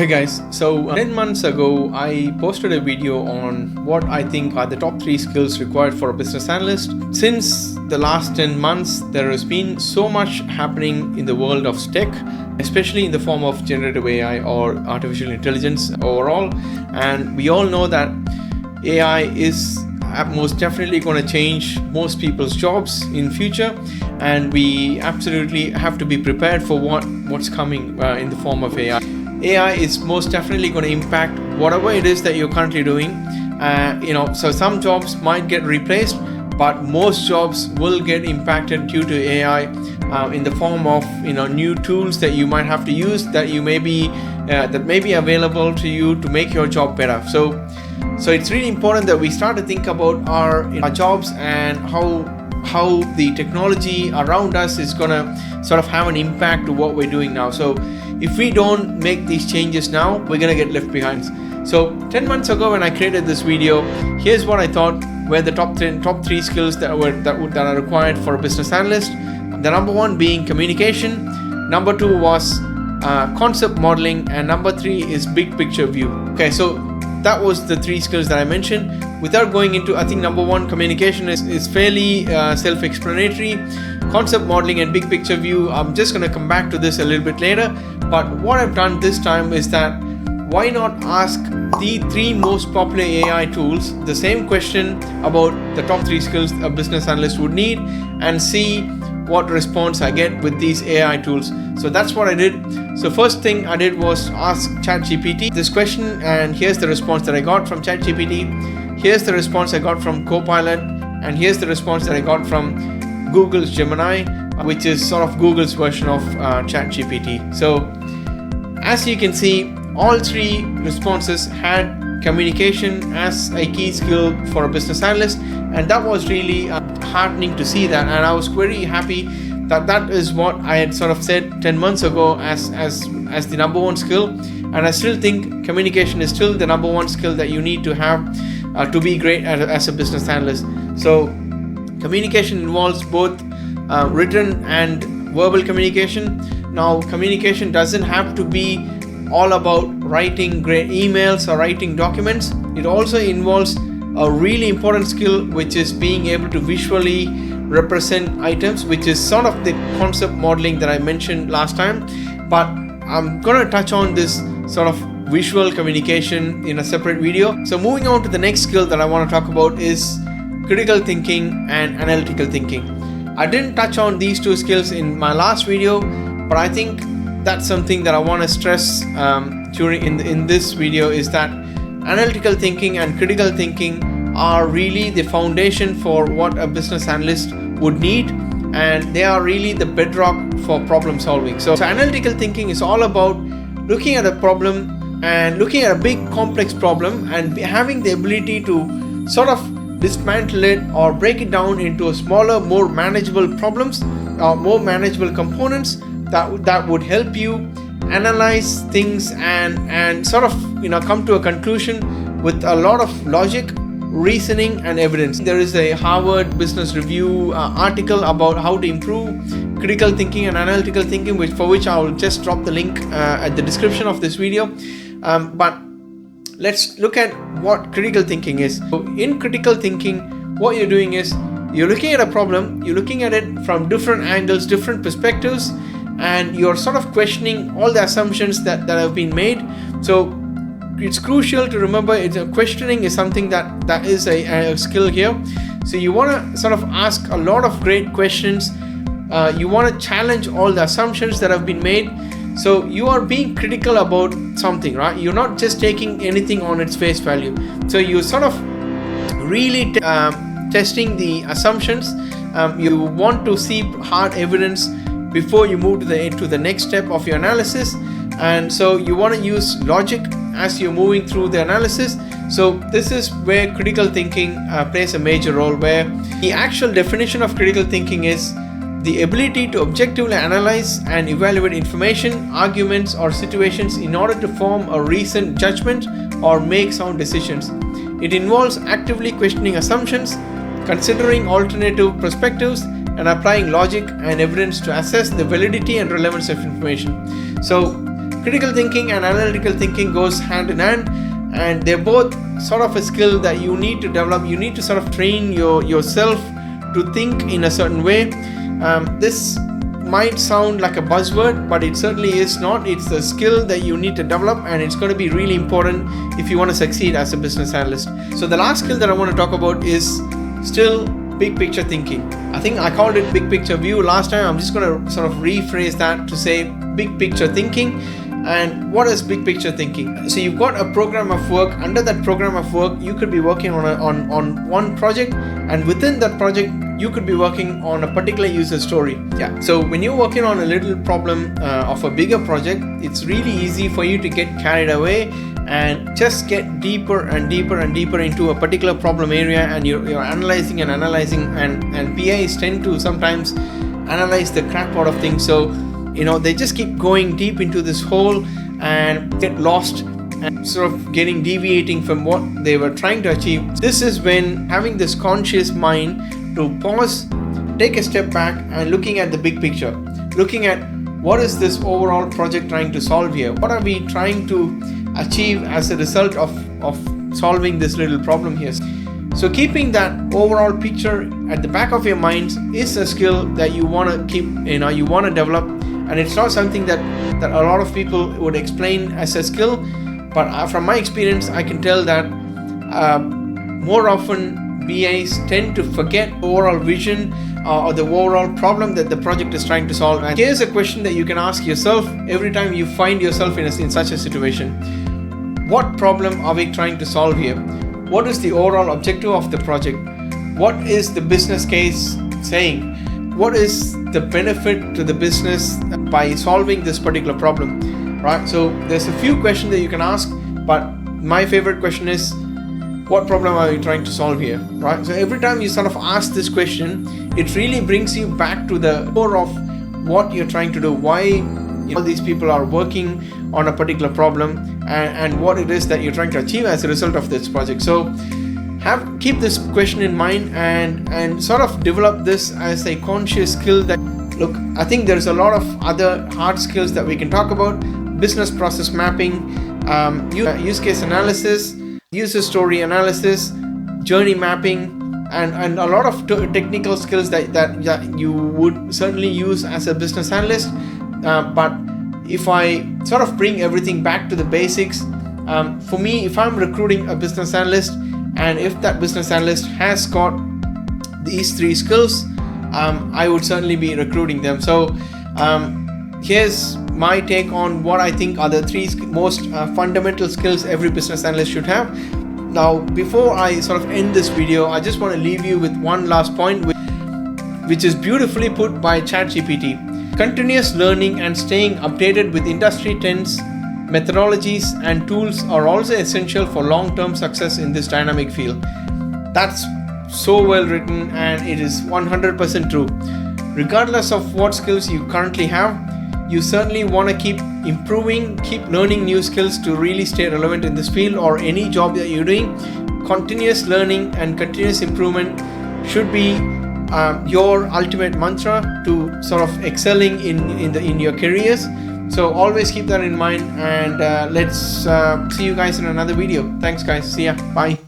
Hey guys, so 10 months ago I posted a video on what I think are the top 3 skills required for a business analyst. Since the last 10 months, there has been so much happening in the world of tech, especially in the form of generative AI or artificial intelligence overall. And we all know that AI is most definitely going to change most people's jobs in future, and we absolutely have to be prepared for what's coming in the form of AI. AI is most definitely going to impact whatever it is that you're currently doing. So some jobs might get replaced, but most jobs will get impacted due to AI in the form of new tools that you might have to use that may be available to you to make your job better. So it's really important that we start to think about our jobs and how the technology around us is going to sort of have an impact to what we're doing now. So if we don't make these changes now, we're going to get left behind. So 10 months ago when I created this video, here's what I thought were the top 3 skills that are required for a business analyst. The number 1 being communication, number 2 was concept modeling, and number 3 is big picture view. Okay, so that was the 3 skills that I mentioned. Without going into, I think number 1, communication is fairly self-explanatory. Concept modeling and big picture view, I'm just going to come back to this a little bit later. But what I've done this time is that why not ask the 3 most popular AI tools the same question about the top 3 skills a business analyst would need and see what response I get with these AI tools. So that's what I did. So first thing I did was ask ChatGPT this question, and here's the response that I got from ChatGPT. Here's the response I got from Copilot, and here's the response that I got from Google's Gemini, which is sort of Google's version of ChatGPT. So as you can see, all 3 responses had communication as a key skill for a business analyst, and that was really heartening to see that, and I was very happy that is what I had sort of said 10 months ago as the number 1 skill. And I still think communication is still the number 1 skill that you need to have to be great as a business analyst. So communication involves both written and verbal communication. Now, communication doesn't have to be all about writing great emails or writing documents. It also involves a really important skill, which is being able to visually represent items, which is sort of the concept modeling that I mentioned last time. But I'm going to touch on this sort of visual communication in a separate video. So moving on to the next skill that I want to talk about is critical thinking and analytical thinking. I didn't touch on these 2 skills in my last video, but I think that's something that I want to stress in this video, is that analytical thinking and critical thinking are really the foundation for what a business analyst would need, and they are really the bedrock for problem solving. So analytical thinking is all about looking at a problem and looking at a big complex problem and having the ability to sort of dismantle it or break it down into smaller, more manageable problems or more manageable components that would help you analyze things and sort of come to a conclusion with a lot of logic, reasoning, and evidence. There is a Harvard Business Review article about how to improve critical thinking and analytical thinking, for which I will just drop the link at the description of this video. But let's look at what critical thinking is. So in critical thinking, what you're doing is you're looking at a problem, you're looking at it from different angles, different perspectives, and you're sort of questioning all the assumptions that have been made. So it's crucial to remember questioning is something that is a skill here. So you want to sort of ask a lot of great questions. You want to challenge all the assumptions that have been made. So you are being critical about something, right? You're not just taking anything on its face value. So you sort of really testing the assumptions. You want to see hard evidence before you move to the next step of your analysis. And so you want to use logic as you're moving through the analysis. So this is where critical thinking plays a major role, where the actual definition of critical thinking is the ability to objectively analyze and evaluate information, arguments, or situations in order to form a reasoned judgment or make sound decisions. It involves actively questioning assumptions, considering alternative perspectives, and applying logic and evidence to assess the validity and relevance of information. So Critical thinking and analytical thinking goes hand in hand, and they're both sort of a skill that you need to develop. You need to sort of train yourself to think in a certain way. This might sound like a buzzword, but it certainly is not. It's a skill that you need to develop, and it's going to be really important if you want to succeed as a business analyst. So the last skill that I want to talk about is still big picture thinking. I think I called it big picture view last time. I'm just going to sort of rephrase that to say big picture thinking. And what is big picture thinking? So you've got a program of work. Under that program of work, you could be working on one project, and within that project you could be working on a particular user story. So when you're working on a little problem of a bigger project, it's really easy for you to get carried away and just get deeper and deeper and deeper into a particular problem area, and you're analyzing, and PIs tend to sometimes analyze the crap out of things. So they just keep going deep into this hole and get lost and sort of deviating from what they were trying to achieve. This is when having this conscious mind to pause, take a step back, and looking at the big picture, looking at what is this overall project trying to solve here? What are we trying to achieve as a result of solving this little problem here? So keeping that overall picture at the back of your mind is a skill that you want to keep, you want to develop. And it's not something that a lot of people would explain as a skill, but from my experience, I can tell that more often BAs tend to forget overall vision or the overall problem that the project is trying to solve. And here's a question that you can ask yourself every time you find yourself in such a situation. What problem are we trying to solve here? What is the overall objective of the project? What is the business case saying? What is the benefit to the business by solving this particular problem, right? So there's a few questions that you can ask, but my favorite question is, what problem are you trying to solve here, right? So every time you sort of ask this question, it really brings you back to the core of what you're trying to do, why all these people are working on a particular problem, and what it is that you're trying to achieve as a result of this project. So keep this question in mind and sort of develop this as a conscious skill. That look, I think there's a lot of other hard skills that we can talk about: business process mapping, use case analysis, user story analysis, journey mapping, and a lot of technical skills that you would certainly use as a business analyst. But if I sort of bring everything back to the basics, for me, if I'm recruiting a business analyst, and if that business analyst has got these three skills, I would certainly be recruiting them. So here's my take on what I think are the three most fundamental skills every business analyst should have. Now, before I sort of end this video, I just want to leave you with one last point, which is beautifully put by ChatGPT. Continuous learning and staying updated with industry trends, methodologies, and tools are also essential for long-term success in this dynamic field. That's so well written, and it is 100% true. Regardless of what skills you currently have, you certainly want to keep improving, keep learning new skills to really stay relevant in this field or any job that you're doing. Continuous learning and continuous improvement should be your ultimate mantra to sort of excelling in your careers. So always keep that in mind, and let's see you guys in another video. Thanks guys. See ya. Bye.